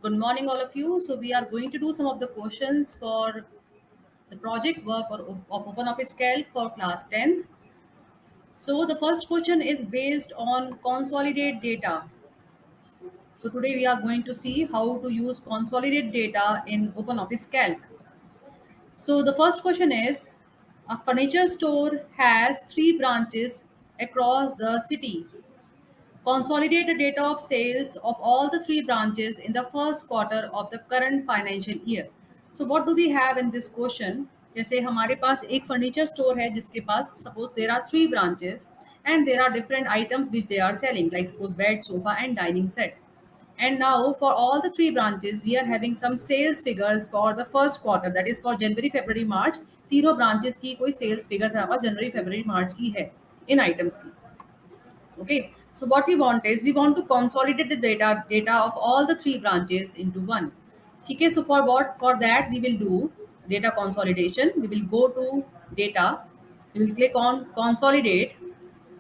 Good morning, all of you. So we are going to do some of the questions for the project work of OpenOffice Calc for class 10th. So the first question is based on consolidate data. So today we are going to see how to use consolidate data in OpenOffice Calc. So the first question is, a furniture store has 3 branches across the city. Consolidate the data of sales of all the 3 branches in the first quarter of the current financial year. So what do we have in this question? जैसे हमारे पास एक furniture store है जिसके पास suppose there are 3 branches and there are different items which they are selling like suppose bed, sofa and dining set. And now for all the 3 branches, we are having some sales figures for the first quarter, that is for January, February, March. तीनों branches की कोई sales figures हमारे पास January, February, March की है इन items की. Okay, so what we want is we want to consolidate the data of all the 3 branches into one. Okay, so for that we will do data consolidation. We will go to data, we will click on consolidate.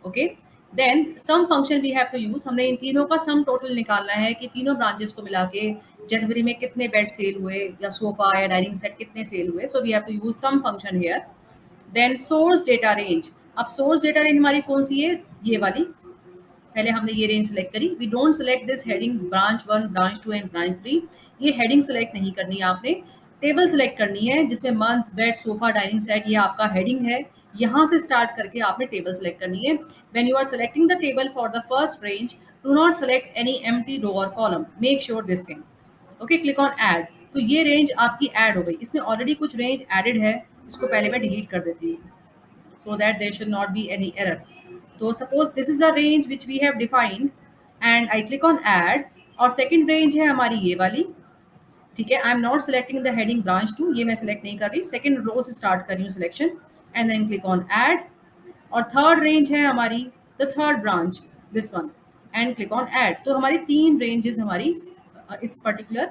Okay, then sum function we have to use. हमने इन तीनों का sum total निकालना है कि तीनों branches को मिला के जनवरी में कितने बेड सेल हुए या सोफा या डाइनिंग सेट कितने सेल हुए. So we have to use sum function here. Then source data range. अब source data range हमारी कौन सी है? ये वाली. पहले हमने ये रेंज सेलेक्ट करी. We don't select this heading branch 1, branch 2 and branch 3. ये हेडिंग सेलेक्ट नहीं करनी है आपने. टेबल सेलेक्ट करनी है जिसमें month, bed, sofa, dining set ये आपका हेडिंग है. यहाँ से स्टार्ट करके आपने टेबल सेलेक्ट करनी है. When you are selecting the table for the first range, do not select any empty row और column. Make sure this thing. Okay, click on add. तो ये रेंज आपकी ऐड हो गई. इसमें ऑलरेडी कुछ रेंज एडेड है, इसको पहले मैं डिलीट कर देती हूँ so that there should not be any error. So suppose this is a range which we have defined and I click on add और second range है हमारी ये वाली. ठीक है, I am not selecting the heading branch 2, ये मैं select नहीं कर रही. सेकंड रो से स्टार्ट कर रही हूँ selection and then click on add. और थर्ड रेंज है हमारी the third branch, this one, and click on add. तो हमारी 3 रेंजेस हमारी इस पर्टिकुलर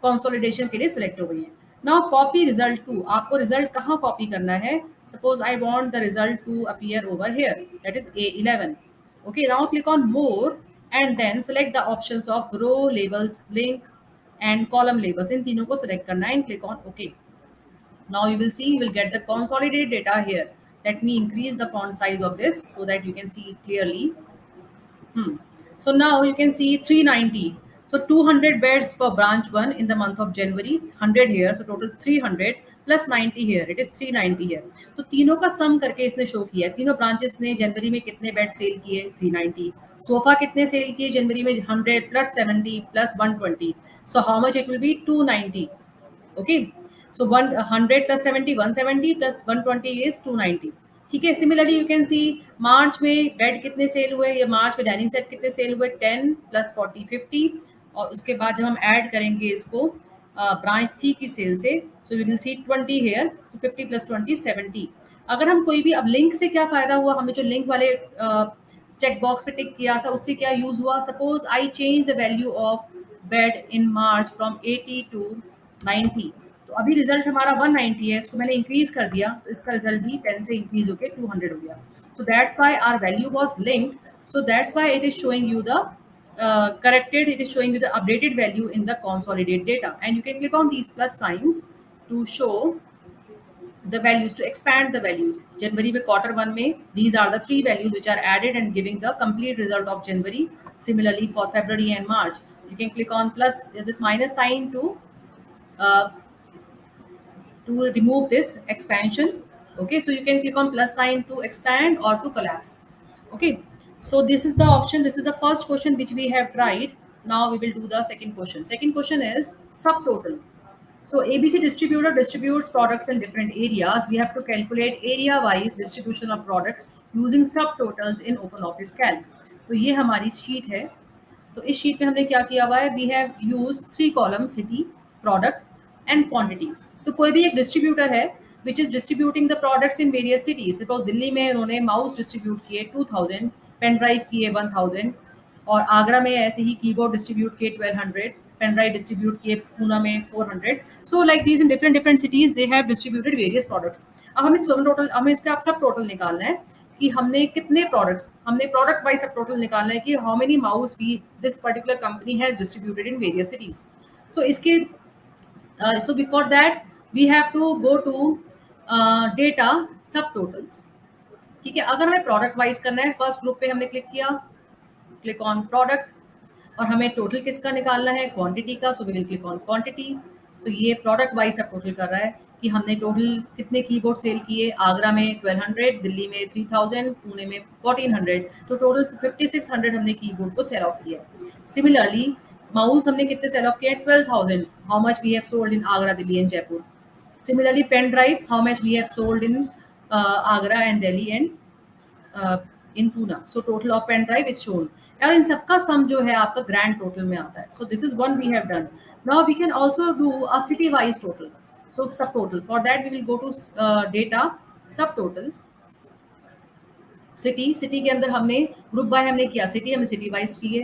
कंसोलिडेशन के लिए सिलेक्ट हो गई है. Now copy result to. आपको रिजल्ट कहाँ कॉपी करना है? Suppose I want the result to appear over here, that is A11. Okay, now click on more and then select the options of row labels, link and column labels. इन तीनों को select करना है and click on OK. Now you will see you will get the consolidated data here. Let me increase the font size of this so that you can see it clearly. So now you can see 390. So 200 beds for branch 1 in the month of January, 100 here, so total 300 plus 90 here, it is 390 here. तो तीनों का सम करके इसने show किया है. तीनों branches ने जनवरी में कितने बेड सेल किए? 390. सोफा कितने सेल किए जनवरी में? 100 plus 70 plus 120. So how much it will be? 290. Okay, so 100 plus 70, 170 plus 120 is 290. ठीक है. सिमिलरली यू कैन सी मार्च में बेड कितने सेल हुए या मार्च में डाइनिंग सेट कितने सेल हुए? 10 प्लस 40, 50. और उसके बाद जब हम ऐड करेंगे इसको ब्रांच 3 की सेल से, so we will see 20 here, तो 50 प्लस 20, 70. अगर हम कोई भी, अब लिंक से क्या फ़ायदा हुआ? हमने जो लिंक वाले चेक बॉक्स पे टिक किया था उससे क्या यूज़ हुआ? Suppose I change the value of bed in March from 80 to 90. तो अभी रिजल्ट हमारा 190 है, इसको मैंने इंक्रीज कर दिया तो इसका रिजल्ट भी 10 से इंक्रीज होकर 200 हो गया. So that's why our value was linked. So that's why it is showing you the corrected, it is showing you the updated value in the consolidated data. And you can click on these plus signs to show the values, to expand the values. January में quarter 1 में these are the 3 values which are added and giving the complete result of January. Similarly for February and March, you can click on plus this minus sign uh, to remove this expansion. Okay, so you can click on plus sign to expand or to collapse. Okay, so this is the option. This is the first question which we have tried. Now we will do the second question. Second question is subtotal. So ABC distributor distributes products in different areas. We have to calculate area wise distribution of products using subtotals in OpenOffice Calc. तो ये हमारी sheet है. तो इस sheet में हमने क्या किया हुआ है? We have used 3 column, city, product and quantity. तो कोई भी एक डिस्ट्रीब्यूटर है which is distributing the products in various cities. Suppose Delhi में उन्होंने माउस डिस्ट्रीब्यूट किए 2000, पेन ड्राइव किए 1000, और आगरा में ऐसे ही कीबोर्ड डिस्ट्रीब्यूट किए 1200, पेन ड्राइव डिस्ट्रीब्यूट किए पूना में 400. So like these in different different cities they have distributed various products. अब हमें सब टोटल, हमें इसका आप सब टोटल निकालना है कि हमने कितने प्रोडक्ट्स, हमने प्रोडक्ट वाइज सब टोटल निकालना है कि how many mouse we this particular company has distributed in various cities. So इसके so before that we have to go to data subtotals. ठीक है, अगर हमें प्रोडक्ट वाइज करना है, फर्स्ट ग्रुप पे हमने क्लिक किया, क्लिक ऑन प्रोडक्ट, और हमें टोटल किसका निकालना है, क्वांटिटी का, so we will click on quantity. तो ये प्रोडक्ट वाइज सब टोटल कर रहा है कि हमने टोटल कितने कीबोर्ड सेल किए, आगरा में 1200, दिल्ली में 3000, पुणे में 1400, तो टोटल 5600 हमने कीबोर्ड को सेल ऑफ किया। सिमिलरली माउस हमने कितने सेल ऑफ किए, 12,000, how much we have sold in Agra, Delhi and Jaipur. Similarly, pen drive, how much we have sold in Agra and Delhi and in Pune. So total of pen drive is shown. और इन सबका सम जो है आपका grand total में आता है. So this is one we have done. Now we can also do a city wise total. So subtotal. For that we will go to data subtotals. City के अंदर हमने ग्रुप बाय हमने किया, city हमें city wise चाहिए,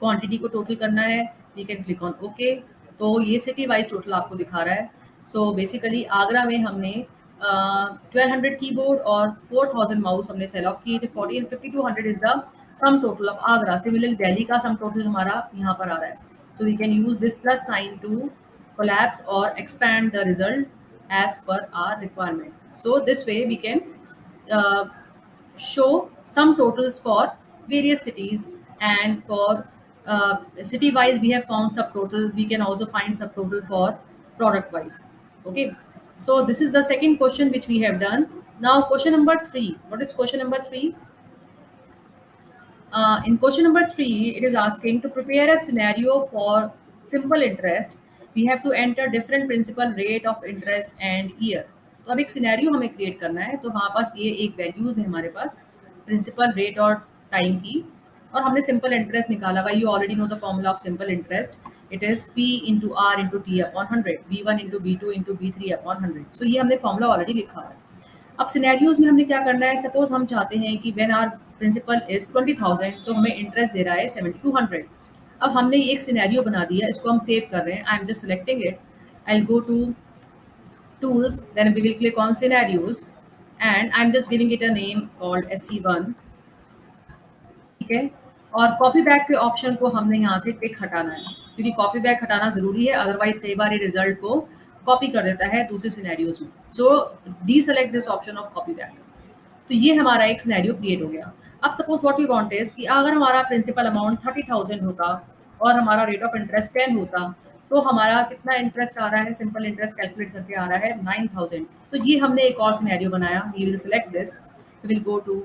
quantity को total करना है, we can click on okay. तो ये सिटी वाइज टोटल आपको दिखा रहा है। सो बेसिकली आगरा में हमने 1200 कीबोर्ड और 4000 माउस हमने सेल ऑफ किए थे। 5200 is the sum total of Agra. Similarly Delhi का सम टोटल हमारा यहाँ पर आ रहा है। So we can use this plus sign to collapse और expand the result as per our requirement. So this way we can show sum totals for various cities, and for city wise we have found subtotal. We can also find subtotal for product wise. Okay, so this is the second question which we have done. Now question number 3. What is question number 3? In question number 3, it is asking to prepare a scenario for simple interest. We have to enter different principal rate of interest and year. तो अब एक scenario हमें create करना है, तो हमारे पास ये एक वैल्यूज है हमारे पास, प्रिंसिपल रेट और टाइम की, और हमने सिंपल इंटरेस्ट निकाला हुआ. You already know the formula of simple interest. It is P into R into T upon 100, B1 into B2 into B3 upon 100. So ये हमने फॉर्मूला ऑलरेडी लिखा है. अब सिनेरियोज में हमने क्या करना है, सपोज हम चाहते हैं कि व्हेन आर प्रिंसिपल इज 20,000, तो हमें इंटरेस्ट दे रहा है 7200. अब हमने ये एक सिनेरियो बना दिया, इसको हम सेव कर रहे हैं. I am just selecting it. I will go to tools, then we will click on scenarios, and I'm just giving it a name called SC1. ठीक है, और कॉपी बैक के ऑप्शन को हमने यहाँ से टिक हटाना है, क्योंकि कॉपी बैक हटाना जरूरी है, अदरवाइज कई बार ये रिजल्ट को कॉपी कर देता है दूसरे सिनेरियोज में. So the select this option of copy back. तो ये हमारा एक सिनेरियो क्रिएट हो गया. अब suppose what we want is कि अगर हमारा प्रिंसिपल अमाउंट 30,000 होता और हमारा रेट ऑफ इंटरेस्ट 10 होता, तो हमारा कितना इंटरेस्ट आ रहा है, सिंपल इंटरेस्ट कैलकुलेट करके आ रहा है 9,000. तो ये हमने एक और सिनेरियो बनाया. We will select this, we will go to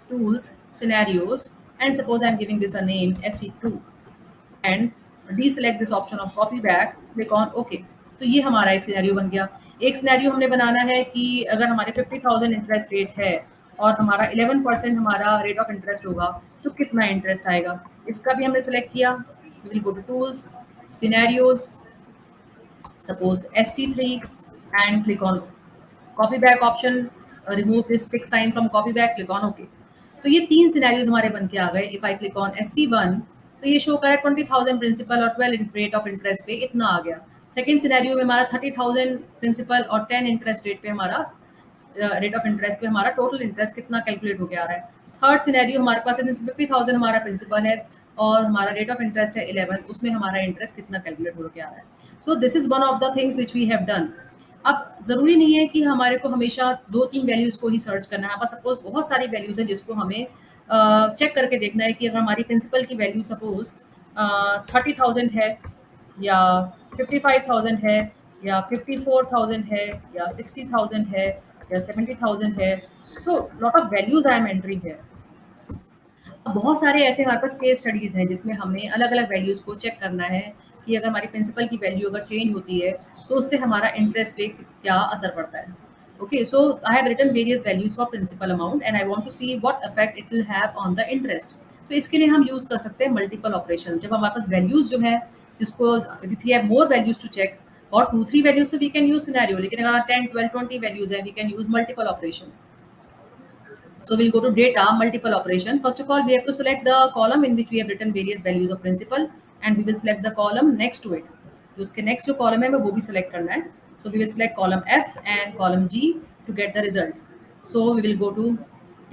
tools, scenarios, and suppose I am giving this a name SC2, and deselect this option of copy back, click on okay. तो ये हमारा एक सिनेरियो बन गया. एक scenario हमने बनाना है कि अगर हमारे 50,000 इंटरेस्ट रेट है और हमारा 11% हमारा रेट ऑफ इंटरेस्ट होगा, तो कितना इंटरेस्ट आएगा, इसका भी हमने सेलेक्ट किया. We will go to tools, scenarios, suppose SC3, and click on copy back option, remove this tick sign from copy back, click on OK. तो ये तीन सिनेरियोज हमारे बन के आ गए. If I click on SC1, तो ये शो करे 20,000 प्रिंसिपल और 12 रेट ऑफ इंटरेस्ट पे इतना आ गया. सेकंड सिनेरियो में हमारा 30,000 प्रिंसिपल और 10 इंटरेस्ट रेट पे हमारा रेट ऑफ इंटरेस्ट पे हमारा टोटल इंटरेस्ट कितना कैलकुलेट होके आ रहा है. थर्ड सिनेरियो हमारे पास 50,000 हमारा प्रिंसिपल है और हमारा रेट ऑफ इंटरेस्ट है 11, उसमें हमारा इंटरेस्ट कितना कैलकुलेट होके आ रहा है. So this is one of the things which we have done. अब ज़रूरी नहीं है कि हमारे को हमेशा 2-3 वैल्यूज़ को ही सर्च करना है. सपोज बहुत सारी वैल्यूज़ हैं जिसको हमें चेक करके देखना है कि अगर हमारी प्रिंसिपल की वैल्यू सपोज 30,000 है, या 55,000 है, या 54,000 है, या 60,000 है, या 70,000 है. So lot of values I am entering है. बहुत सारे ऐसे हमारे पास केस स्टडीज़ हैं जिसमें हमें अलग अलग वैल्यूज़ को चेक करना है कि अगर हमारी प्रिंसिपल की वैल्यू अगर चेंज होती है तो उससे हमारा इंटरेस्ट पे क्या असर पड़ता है. Okay, so I have written various values for principal amount and I want to see what effect it will have on the interest. तो इसके लिए हम यूज़ कर सकते हैं मल्टीपल ऑपरेशन. जब हमारे पास वैल्यूज जो है, जिसको if you have more values to check और 2-3 वैल्यूज, तो वी कैन यूज सिनेरियो. लेकिन अगर 10, 12, 20 वैल्यूज है, we can use multiple operations. So we'll go to data, multiple operation. First of all, we have to select the column in which we have written various values of principal, and we will select the column next to it. तो उसके next जो column है हमें वो भी select करना है. So we will select column F and column G to get the result. So we will go to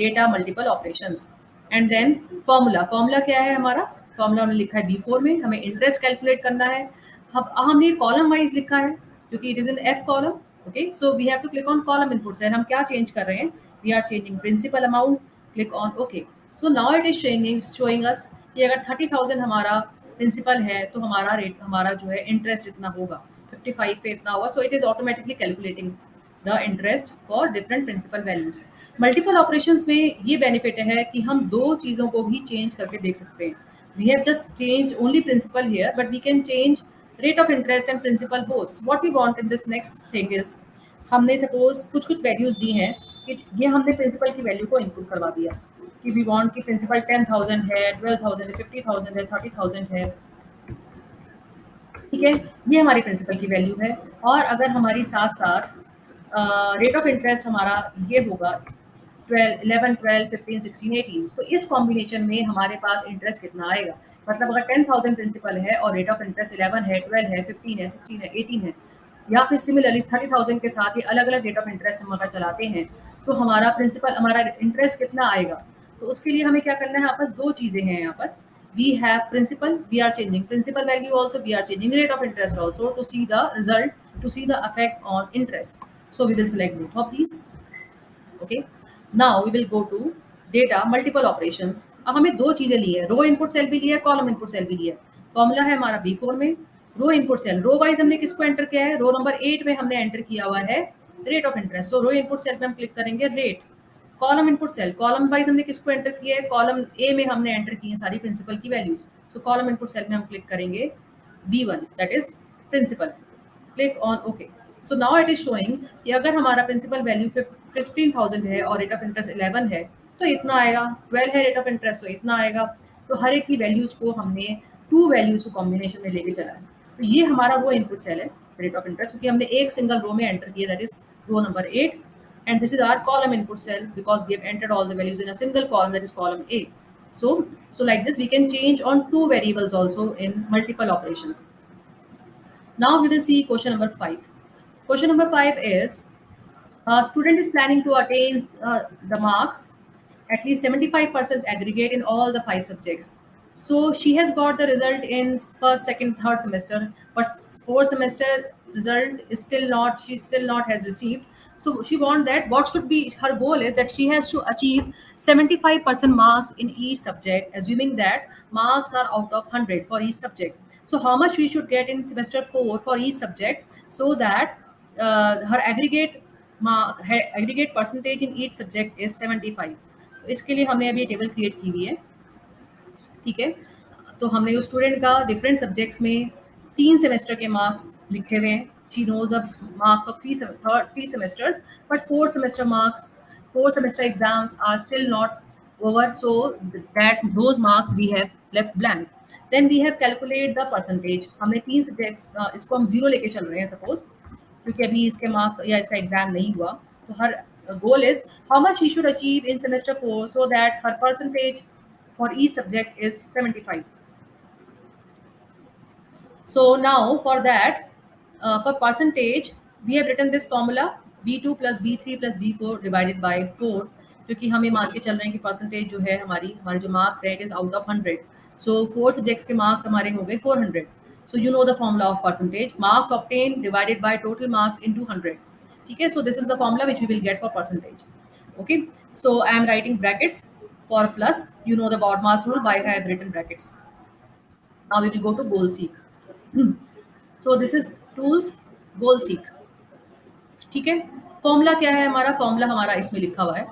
data, multiple operations, and then formula. Formula क्या है हमारा? Formula हमने लिखा है B4 में. हमें interest calculate करना है. अब हमने कॉलम वाइज लिखा है क्योंकि it is in F column. Okay, so we have to click on column input cell. हम क्या चेंज कर रहे हैं? We are changing principal amount. Click on okay. So now it is showing us कि अगर 30,000 हमारा प्रिंसिपल है तो हमारा रेट, हमारा जो है इंटरेस्ट इतना होगा, 55 पे इतना होगा. So it is automatically calculating the interest for different principal values. Multiple operations में ये बेनिफिट है कि हम दो चीज़ों को भी चेंज करके देख सकते हैं. We have just change only principal here, but we can change rate of interest and principal both. What we want in this next thing is, हमने सपोज कुछ कुछ वैल्यूज दी हैं कि ये हमने प्रिंसिपल की वैल्यू को इनपुट करवा दिया कि वी वांट कि प्रिंसिपल 10,000 है, 12,000 है, 50,000 है, 30,000 है. ठीक है, ये हमारी प्रिंसिपल की वैल्यू है. और अगर हमारी साथ साथ रेट ऑफ इंटरेस्ट हमारा ये होगा 12, 11, 12, 15, 16, 18, तो इस कॉम्बिनेशन में हमारे पास इंटरेस्ट कितना आएगा? मतलब अगर 10,000 प्रिंसिपल है और रेट ऑफ इंटरेस्ट 11 है, 12 है, 15 है, 16 है, 18 है, या फिर सिमिलरली 30,000 के साथ ही अलग अलग रेट ऑफ इंटरेस्ट हम अगर चलाते हैं, तो हमारा प्रिंसिपल, हमारा इंटरेस्ट कितना आएगा? तो उसके लिए हमें क्या करना है? यहाँ पर दो चीज़ें हैं. यहाँ पर we have principal, we are changing principal value also, we are changing rate of interest also to see the result, to see the effect on interest. So we will select both of these. Okay, now we will go to data multiple operations. अब हमें दो चीजें ली है, रो input cell भी लिया है, column input cell भी लिया है. फॉर्मूला है हमारा B4 में. रो इनपुट सेल, रो वाइज हमने किसको एंटर किया है? रो नंबर 8 में हमने एंटर किया हुआ है rate of interest. So row input cell पे हम क्लिक करेंगे rate. Column input cell, column wise हमने किसको एंटर किया है? कॉलम ए में हमने एंटर की है सारी प्रिंसिपल की values. So column input cell में हम क्लिक करेंगे B1, that is principal. Click on okay. So now it is showing कि अगर हमारा प्रिंसिपल वैल्यू 15,000 है और रेट ऑफ इंटरेस्ट 11 है तो इतना आएगा. 12 है रेट ऑफ इंटरेस्ट तो इतना आएगा. तो हर एक की वैल्यूज को हमने टू वैल्यूज को कॉम्बिनेशन में लेके चला है. तो ये हमारा वो इनपुट सेल है रेट ऑफ इंटरेस्ट, क्योंकि हमने एक सिंगल रो में एंटर किया, that is row number 8. And this is our column input cell because we have entered all the values in a single column, that is column A. So like this we can change on two variables also in multiple operations. Now we will see question number 5. Question number 5 is, a student is planning to attain the marks at least 75% aggregate in all the 5 subjects. So she has got the result in first, second, third semester, but fourth semester result is still not, she still not has received. So she want that, what should be her goal is that she has to achieve 75% marks in each subject, assuming that marks are out of 100 for each subject. So how much we should get in semester 4 for each subject, so that her aggregate percentage in each subject is 75. तो इसके लिए हमने अभी table create की हुई है. ठीक है, तो हमने उस स्टूडेंट का डिफरेंट सब्जेक्ट्स में 3 सेमेस्टर के मार्क्स लिखे हुए हैं. शी नोज अब marks of 3 semesters, but 4 semester marks, 4 semester exams are still not over, so that those marks we have left blank. Then we have calculate the percentage. हमने 3 subjects, इसको हम 0 लेके चल रहे हैं सपोज, क्योंकि अभी इसके मार्क्स या इसका एग्जाम नहीं हुआ. तो her goal is how much he should achieve in semester 4 so that her percentage for each subject is 75. So now for that, for percentage, we have written this formula B2 plus B3 plus B4 divided by 4, क्योंकि हम ये मान के चल रहे हैं कि percentage जो है हमारे जो मार्क्स है it is out of 100. So 4 subjects के मार्क्स हमारे हो गए 400. So you know the formula of percentage, marks obtain divided by total marks into 100. ठीक है, so this is the formula which we will get for percentage. Okay, so I am writing brackets for plus. You know the BODMAS rule, why I have written brackets. Now we will go to goal seek. So this is tools goal seek. ठीक है, formula क्या है हमारा? Formula हमारा इसमें लिखा हुआ है,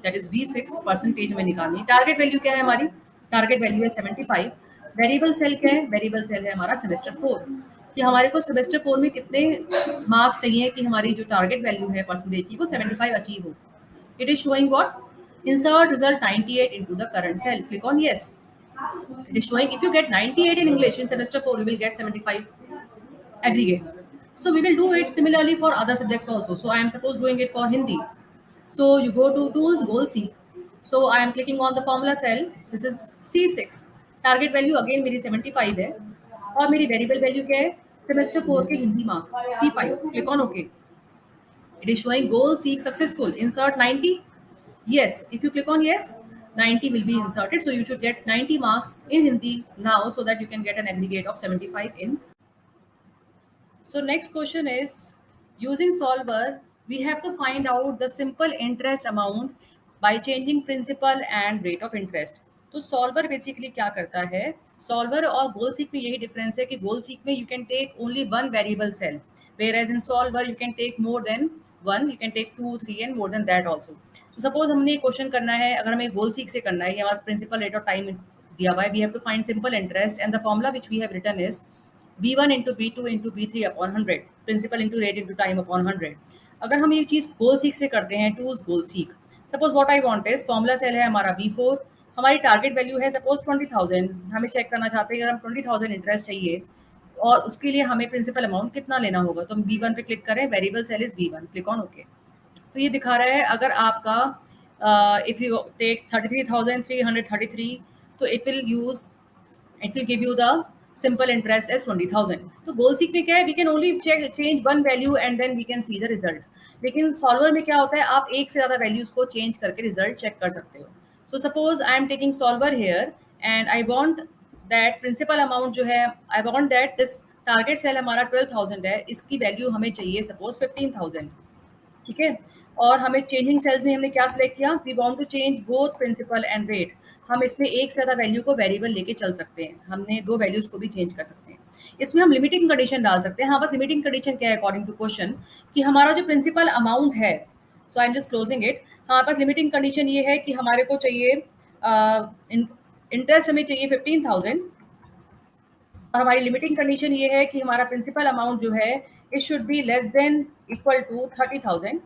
दैट इज V6 परसेंटेज में निकालनी. टारगेट वैल्यू क्या है हमारी? टारगेट वैल्यू है 75. वेरिएबल सेल क्या है? वेरिएबल सेल है हमारा सेमेस्टर 4, कि हमारे को सेमेस्टर 4 में कितने मार्क्स चाहिए कि हमारी जो टारगेट वैल्यू है परसेंटेज की वो 75 अचीव हो. It is showing what? Insert result 98 into the current cell. Click on yes. It is showing if you get 98 in English in semester 4, you will get 75 aggregate. So we will do it similarly for other subjects also. So I am suppose doing it for Hindi. So you go to tools, goal seek. So I am clicking on the formula cell. This is C6. Target value again मेरी 75 है और मेरी variable value क्या है? Semester 4 के Hindi marks C5. Click on OK. It is showing goal seek successful. Insert 90. Yes, if you click on yes, 90 will be inserted. So you should get 90 marks in Hindi now, so that you can get an aggregate of 75 in So next question is, using solver, we have to find out the simple interest amount by changing principal and rate of interest. तो solver basically क्या करता है, solver और गोल seek में यही difference है कि goal seek में you can take only one variable cell, whereas in solver you can take more than one, you can take two three and more than that also. तो suppose हमने question करना है, अगर हमें गोल seek से करना है, हमारा प्रिंसिपल रेट ऑफ टाइम दिया हुआ है, we have to find simple interest and the formula which we have written is B1 into B2 into B3 upon 100, principal into rate into time upon 100. अगर हम ये चीज़ गोल सीक से करते हैं, to goal seek, suppose what I want is, formula cell है हमारा B4, हमारी target value है सपोज 20,000, हमें चेक करना चाहते हैं अगर हम 20,000 इंटरेस्ट चाहिए और उसके लिए हमें प्रिंसिपल अमाउंट कितना लेना होगा. तो हम B1 पे क्लिक करें, variable cell is B1, click on okay. तो ये दिखा रहा है अगर आपका इफ़ यू टेक 33,333, तो it will give you the simple interest as 20,000. तो गोल सीक में क्या है, we can only change one value and then we can see the result. लेकिन सॉल्वर में क्या होता है, आप एक से ज़्यादा वैल्यूज को चेंज करके रिजल्ट चेक कर सकते हो. So suppose I am taking solver here and I want that principal amount जो है, I want that this target cell हमारा 12,000 है, इसकी वैल्यू हमें चाहिए सपोज 15,000. ठीक है. और हमें चेंजिंग सेल्स में हमने क्या सिलेक्ट किया, we want to change both principal and rate. हम इसमें एक से ज़्यादा वैल्यू को वेरिएबल लेके चल सकते हैं, हमने दो वैल्यूज को भी चेंज कर सकते हैं. इसमें हम लिमिटिंग कंडीशन डाल सकते हैं. हाँ, बस लिमिटिंग कंडीशन क्या है अकॉर्डिंग टू क्वेश्चन, कि हमारा जो प्रिंसिपल अमाउंट है, so I am just closing it. हमारे पास लिमिटिंग कंडीशन ये है कि हमारे को चाहिए इंटरेस्ट हमें चाहिए 15,000, और हमारी लिमिटिंग कंडीशन ये है कि हमारा प्रिंसिपल अमाउंट जो है it should be less than equal to 30,000,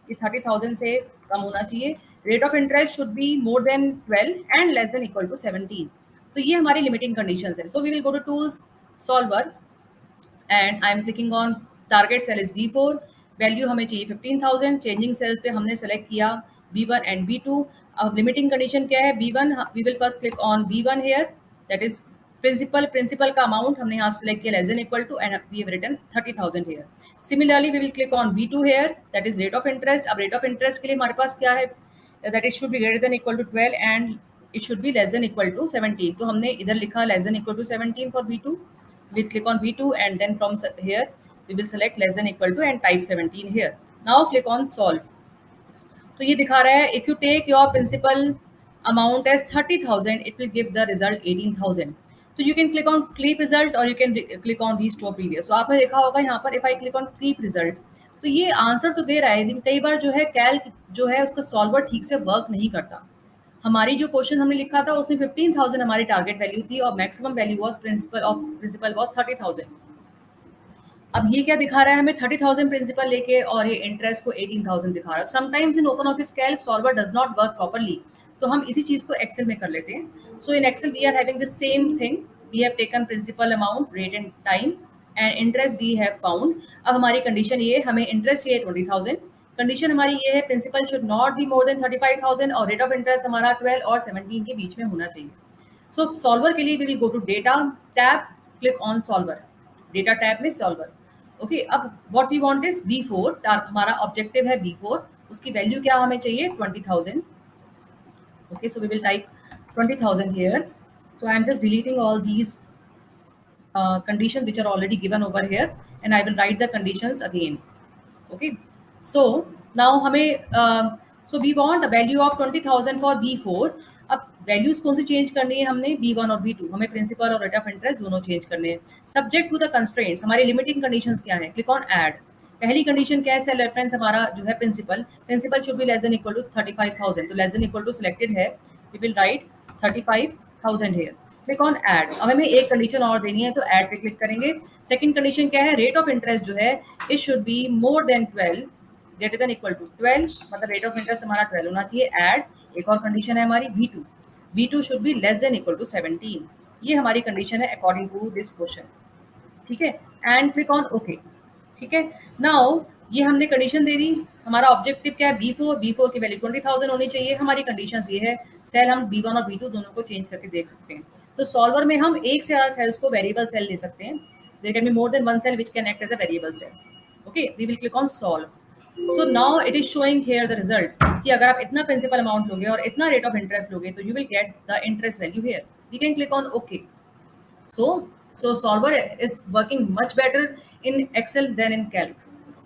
ये 30,000 से कम होना चाहिए. Rate of interest should be more than 12 and less than equal to 17. तो ये हमारी लिमिटिंग कंडीशंस है. So we will go to tools, solver, and I am clicking on target cell is B4, value हमें चाहिए 15,000. Changing sales पे हमने select किया B1 and B2. अब लिमिटिंग कंडीशन क्या है, B1, we will first click on B1 here, that is principal का amount हमने यहाँ सेलेक्ट किया less than equal to and we have written 30,000 here. Similarly we will click on B2 here, that is rate of interest. अब rate of interest के लिए हमारे पास क्या है, that it should be greater than equal to 12 and it should be less than equal to 17. तो हमने इधर लिखा less than equal to 17 for B2. We'll click on B2 and then from here we will select less than equal to and type 17 here. Now click on solve. तो ये दिखा रहा है if you take your principal amount as 30,000 it will give the result 18,000. तो you can click on keep result or you can click on restore previous. तो आपने देखा होगा यहाँ पर if I click on keep result, तो ये answer तो दे रहा है, लेकिन कई बार जो है कैल्क जो है उसका सॉल्वर ठीक से वर्क नहीं करता. हमारी जो क्वेश्चन हमने लिखा था उसमें 15,000 हमारी टारगेट वैल्यू थी और maximum value was principal was 30,000. अब ये क्या दिखा रहा है हमें, 30,000 प्रिंसिपल लेके और ये इंटरेस्ट को 18,000 दिखा रहा है. Sometimes in open office Calc solver does not work properly, तो हम इसी चीज़ को एक्सेल में कर लेते हैं. So in Excel we are having the same thing, we have taken principal amount, rate and time and interest we have found. अब हमारी कंडीशन ये, हमें इंटरेस्ट चाहिए 20,000. कंडीशन हमारी ये है principal should not be more than 35,000 और rate of interest हमारा 12 और 17 के बीच में होना चाहिए. सो सॉल्वर के लिए we will go to data tab, click on solver, data tab में सॉल्वर. ओके, अब what we want is B4, हमारा ऑब्जेक्टिव है B4, उसकी वैल्यू क्या हमें चाहिए 20,000. Okay, so we will type 20,000 here. So I am just deleting all these conditions which are already given over here and I will write the conditions again. Okay, so now हमें so we want a value of 20,000 for B4. अब values कौन सी change करनी है हमने, B1 और B2, हमें principal और rate of interest दोनों चेंज करने हैं. सब्जेक्ट टू द कंस्ट्रेंट्स, हमारी लिमिटिंग कंडीशंस क्या है, क्लिक ऑन ऐड. पहली कंडीशन क्या है, सेल रेफरेंस हमारा जो है principal should be less than equal to 35,000, तो less than equal to selected है, we will write 35,000 here. Click on add. अब हमें एक कंडीशन और देनी है तो ऐड पे क्लिक करेंगे. सेकंड कंडीशन क्या है, रेट ऑफ इंटरेस्ट जो है it should be more than 12, greater than equal to 12, मतलब रेट ऑफ इंटरेस्ट हमारा 12 होना चाहिए. ऐड. एक और कंडीशन है हमारी B2 should be less than equal to 17. ये हमारी कंडीशन है अकॉर्डिंग टू दिस क्वेश्चन. ठीक है, एंड क्लिक ऑन ओके. ठीक है, नाउ ये हमने कंडीशन दे दी. हमारा ऑब्जेक्टिव क्या है, B4 की वैल्यू 20,000 होनी चाहिए. हमारी कंडीशंस ये है, सेल हम B1 और B2 दोनों को चेंज करके देख सकते हैं. तो सॉल्वर में हम एक से ज़्यादा सेल्स को वेरिएबल सेल ले सकते हैं. There can be more than one cell which can act as a variable cell. Okay, we will click on solve. So now it is showing here the result कि अगर आप इतना principal amount लोगे और इतना रेट ऑफ इंटरेस्ट लोगे तो you will get the interest value here. We can click on okay. So So solver is working much better in Excel than in Calc.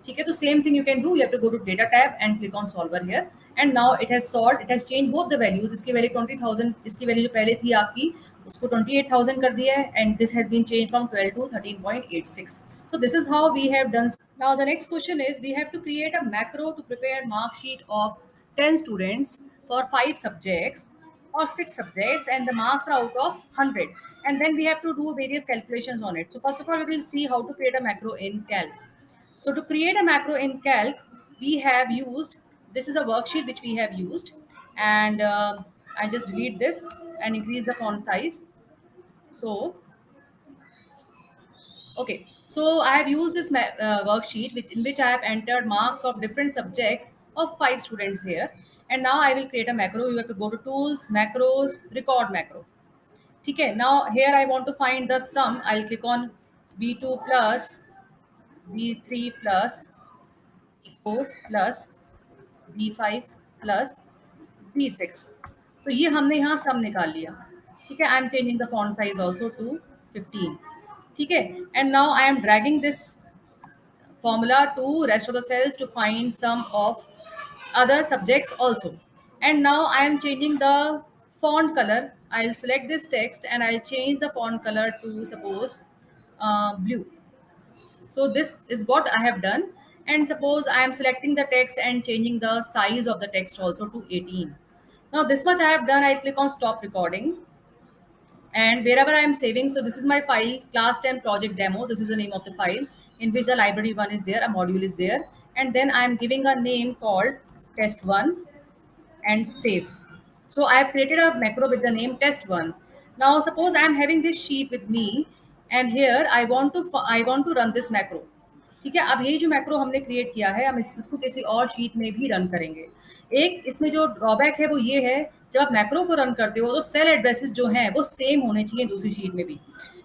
ठीक है, तो same thing you can do. You have to go to data tab and click on solver here. And now it has solve, it has change both the values. इसकी value 20,000, इसकी value जो पहले थी आपकी उसको 28,000 कर दिया है. And this has been change from 12 to 13.86. So this is how we have done. Now the next question is we have to create a macro to prepare mark sheet of 10 students for 5 subjects or 6 subjects, and the marks are out of 100, and then we have to do various calculations on it. So first of all we will see how to create a macro in Calc. So to create a macro in Calc, we have used, this is a worksheet which we have used, and I just delete this and increase the font size. So, okay, so I have used this worksheet in which I have entered marks of different subjects of 5 students here. And now I will create a macro. You have to go to tools, macros, record macro. Okay, now here I want to find the sum. I'll click on B2 plus B3 plus B4 plus B5 plus B6. तो ये हमने यहाँ सम निकाल लिया. ठीक है, I am changing the font size also to 15. ठीक है, and now I am dragging this formula to rest of the cells to find sum of other subjects also. And now I am changing the font color. I'll select this text and I'll change the font color to suppose blue. So this is what I have done. And suppose I am selecting the text and changing the size of the text also to 18. Now this much I have done. I click on stop recording, and wherever I am saving, so this is my file class 10 project demo. This is the name of the file in which the library one is there, a module is there, and then I am giving a name called test1 and save. So I have created a macro with the name test1. Now suppose I am having this sheet with me, and here I want to run this macro. ठीक है, अब ये जो macro हमने create किया है, हम इसको किसी और शीट में भी रन करेंगे. एक इसमें जो ड्रॉबैक है वो ये है, जब आप मैक्रो को रन करते हो तो सेल एड्रेसेस जो हैं वो सेम होने चाहिए दूसरी शीट में भी.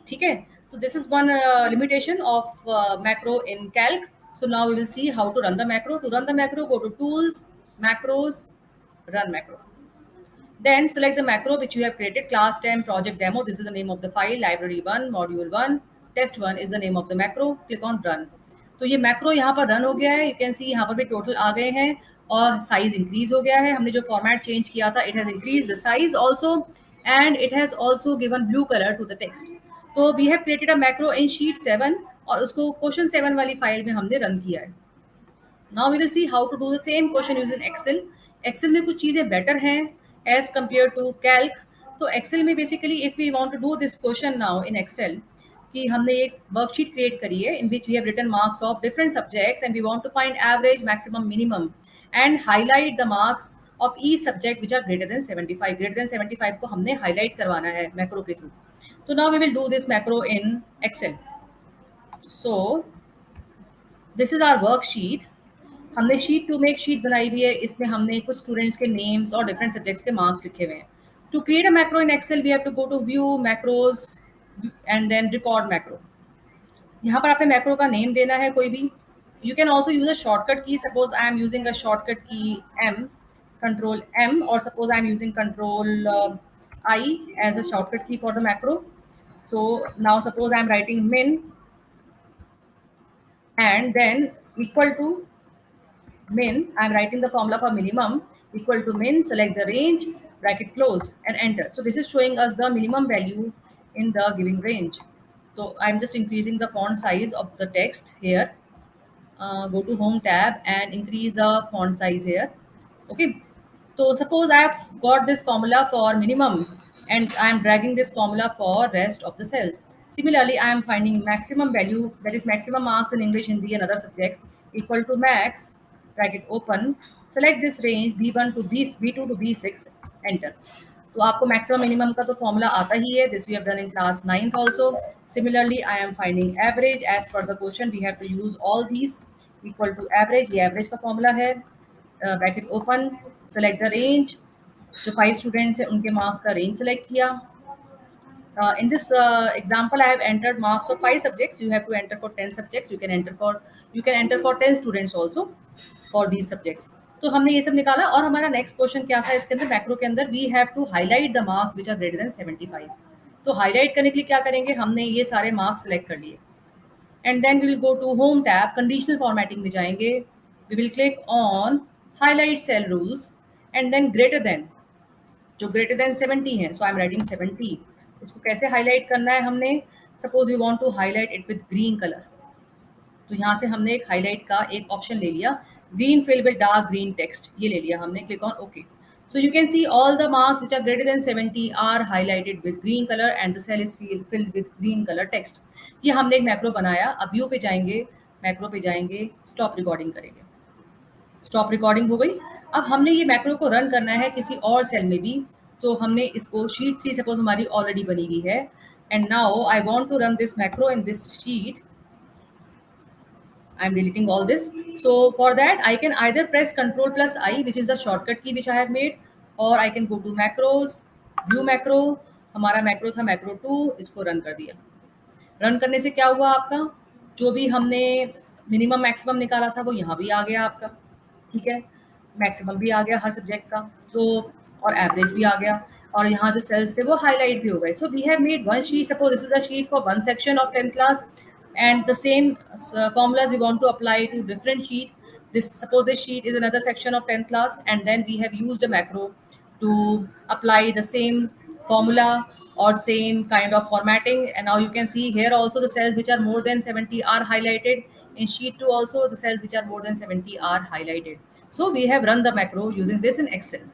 ठीक है, तो this is one limitation of macro in calc. So now we will see how to run the macro. To run the macro, go to tools, macros, run macro. Then select the macro which you have created, class 10 project demo. This is the name of the file, library 1, module 1, test 1 is the name of the macro. Click on run. तो ये macro यहाँ पर run हो गया है. You can सी यहाँ पर भी टोटल आ गए हैं और साइज इंक्रीज हो गया है. हमने जो फॉर्मेट चेंज किया था, it has increase the size also, and it has also given blue colour to the text. तो we have created a macro in sheet 7 और उसको क्वेश्चन 7 वाली फाइल में हमने रन किया है. Now we will see how to do the same question use in Excel. Excel में कुछ चीज़ें बेटर हैं एज कम्पेयर टू कैल्क. तो एक्सेल में basically if we want to do this question now in Excel, कि हमने एक worksheet create करी है in which we have written marks of different subjects and we want to find average, maximum, minimum and highlight the marks of each subject which are greater than 75. Greater than 75 को हमने highlight करवाना है macro के through. तो now we will do this macro in Excel. So this is our worksheet. हमने sheet 2 में एक sheet बनाई हुई है. इसमें हमने कुछ स्टूडेंट्स के नेम्स और डिफरेंट सब्जेक्ट्स के मार्क्स लिखे हुए हैं. To create a macro in Excel we have to go to view, macros and then record macro. यहाँ पर आपने मैक्रो का नेम देना है कोई भी. You can also use a shortcut key. Suppose I am using a shortcut key M, control M, और suppose I am using control I as a shortcut key for the macro. So now suppose I am writing min and then equal to min. I am writing the formula for minimum, equal to min, select the range, bracket close and enter. So this is showing us the minimum value in the giving range. So I am just increasing the font size of the text here. Go to home tab and increase the font size here. Okay, so suppose I have got this formula for minimum and I am dragging this formula for rest of the cells. Similarly, I am finding maximum value, that is maximum marks in English, Hindi and other subjects, equal to max, bracket open, select this range B1 to B2 to B6, enter. तो आपको maximum minimum का तो formula आता ही है. This we have done in class 9th also. Similarly I am finding average as per the question. We have to use all these. Equal to average, ये average का formula है. Bracket open, select the range. जो 5 students हैं उनके marks का range select किया. In this example, I have entered marks of 5 subjects. You have to enter for 10 subjects. You can enter for 10 students also for these subjects. तो हमने ये सब निकाला. और हमारा नेक्स्ट क्वेश्चन क्या था इसके अंदर, मैक्रो के अंदर, we have to highlight the marks which are greater than 75. तो हाईलाइट करने के लिए क्या करेंगे, हमने ये सारे मार्क्स सेलेक्ट कर लिए and then we will go to home tab, conditional formatting में जाएंगे, we will click on highlight cell rules and then greater than, जो ग्रेटर देन 70 है, सो आई एम राइटिंग 70। उसको कैसे हाईलाइट करना है हमने, suppose we want to highlight it with green colour, तो यहाँ से हमने एक हाईलाइट का एक ऑप्शन ले लिया, green fill with dark green text, ये ले लिया हमने, click on okay. So you can see all the marks which are greater than 70 are highlighted with green colour and the cell is filled with green colour text. ये हमने एक macro बनाया। अब view पे जाएंगे, मैक्रो पे जाएंगे, stop recording करेंगे, स्टॉप रिकॉर्डिंग हो गई। अब हमने ये मैक्रो को रन करना है किसी और सेल में भी, तो हमने इसको शीट 3 सपोज हमारी ऑलरेडी बनी हुई है and now I want to run this macro in this sheet. I'm deleting all this. So for that, I can either press Control plus I, which is the shortcut key which I have made, or I can go to macros, view macro. हमारा macro था macro 2, इसको run कर दिया। Run करने से क्या हुआ, आपका जो भी हमने मिनिमम मैक्सिमम निकाला था वो यहाँ भी आ गया आपका, ठीक है, मैक्सिमम भी आ गया हर सब्जेक्ट का, तो और एवरेज भी आ गया, और यहाँ जो सेल्स थे वो हाईलाइट भी हो गए। So we have made one sheet, suppose this is a sheet for one section of 10th class and the same formulas we want to apply to different sheet. This, suppose this sheet is another section of 10th class and then we have used a macro to apply the same formula or same kind of formatting, and now you can see here also the cells which are more than 70 are highlighted. In sheet 2 also the cells which are more than 70 are highlighted. So we have run the macro using this in Excel.